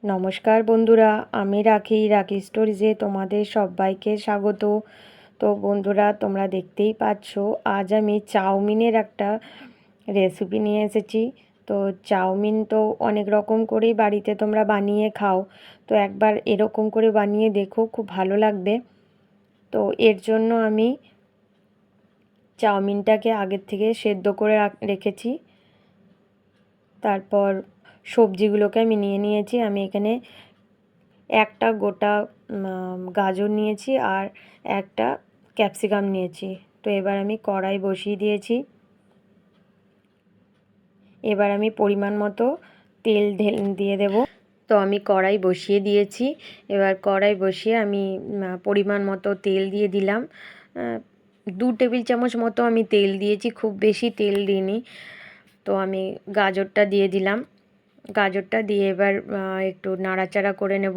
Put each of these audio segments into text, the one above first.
নমস্কার বন্ধুরা, আমি রাখি স্টোরিজে তোমাদের সবাইকে স্বাগত। তো বন্ধুরা, তোমরা দেখতেই পাচ্ছ আজ আমি চাউমিনের একটা রেসিপি নিয়ে এসেছি। তো চাউমিন তো অনেক রকম করেই বাড়িতে তোমরা বানিয়ে খাও, তো একবার এরকম করে বানিয়ে দেখো, খুব ভালো লাগবে। তো এর জন্য আমি চাউমিনটাকে আগের থেকে সেদ্ধ করে রেখেছি। তারপর সবজিগুলোকে আমি নিয়ে নিয়েছি। আমি এখানে একটা গোটা গাজর নিয়েছি আর একটা ক্যাপসিকাম নিয়েছি। তো এবার আমি কড়াই বসিয়ে দিয়েছি। এবার আমি পরিমাণ মতো তেল দিয়ে দেব। তো আমি কড়াই বসিয়ে দিয়েছি। এবার কড়াই বসিয়ে আমি পরিমাণ মতো তেল দিয়ে দিলাম। 2 টেবিল চামচ মতো আমি তেল দিয়েছি, খুব বেশি তেল দিইনি। তো আমি গাজরটা দিয়ে দিলাম। গাজরটা দিয়ে এবার একটু নাড়াচাড়া করে নেব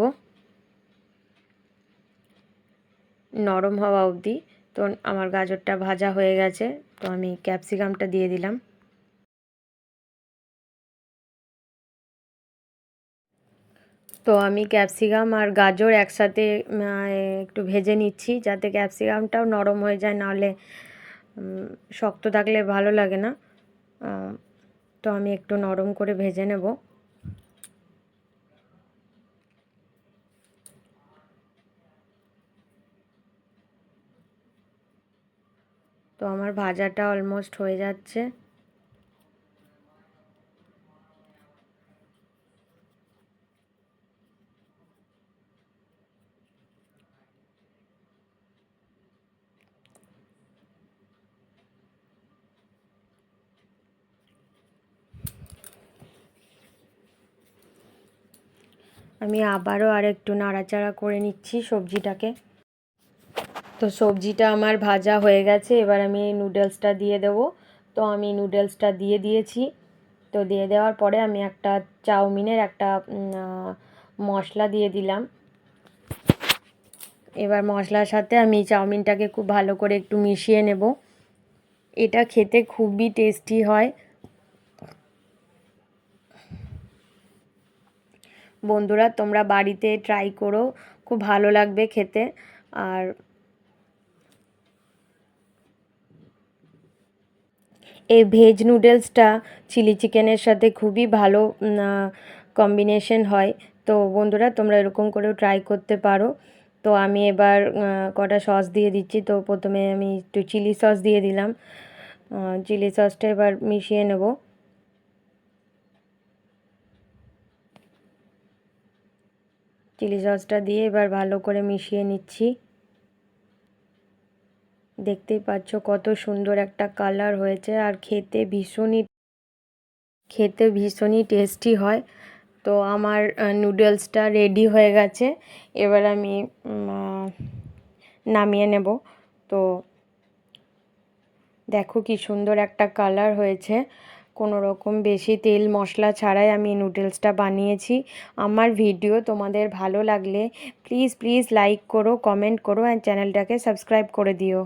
নরম হওয়া অবধি। তো আমার গাজরটা ভাজা হয়ে গেছে, তো আমি ক্যাপসিকামটা দিয়ে দিলাম। তো আমি ক্যাপসিকাম আর গাজর একসাথে একটু ভেজে নিচ্ছি, যাতে ক্যাপসিকামটাও নরম হয়ে যায়, নাহলে শক্ত থাকলে ভালো লাগে না। তো আমি একটু নরম করে ভেজে নেব। তো আমার ভাজাটা অলমোস্ট হয়ে যাচ্ছে। আমি আবারও আরেকটু নাড়াচাড়া করে নিচ্ছি সবজিটাকে। তো সবজিটা আমার ভাজা হয়ে গেছে, এবার আমি নুডলসটা দিয়ে দেবো। তো আমি নুডলসটা দিয়ে দিয়েছি। তো দিয়ে দেওয়ার পরে আমি একটা চাউমিনের একটা মশলা দিয়ে দিলাম। এবার মশলার সাথে আমি চাউমিনটাকে খুব ভালো করে একটু মিশিয়ে নেব। এটা খেতে খুবই টেস্টি হয়। বন্ধুরা, তোমরা বাড়িতে ট্রাই করো, খুব ভালো লাগবে খেতে। আর এই ভেজ নুডলসটা চিলি চিকেনের সাথে খুবই ভালো কম্বিনেশন হয়। তো বন্ধুরা, তোমরা এরকম করেও ট্রাই করতে পারো। তো আমি এবার কটা সস দিয়ে দিচ্ছি। তো প্রথমে আমি একটু চিলি সস দিয়ে দিলাম। চিলি সসটা এবার মিশিয়ে নেব। চিলি সসটা দিয়ে এবার ভালো করে মিশিয়ে নিচ্ছি। দেখতেই পাচ্ছ কত সুন্দর একটা কালার হয়েছে, আর খেতে ভীষণই টেস্টি হয়। তো আমার নুডলসটা রেডি হয়ে গেছে। এবার আমি নামিয়ে নেব। তো দেখো কি সুন্দর একটা কালার হয়েছে। কোনো রকম বেশি তেল মশলা ছাড়াই আমি নুডলসটা বানিয়েছি। আমার ভিডিও তোমাদের ভালো লাগলে প্লিজ লাইক করো, কমেন্ট করো, অ্যান্ড চ্যানেলটাকে সাবস্ক্রাইব করে দিও।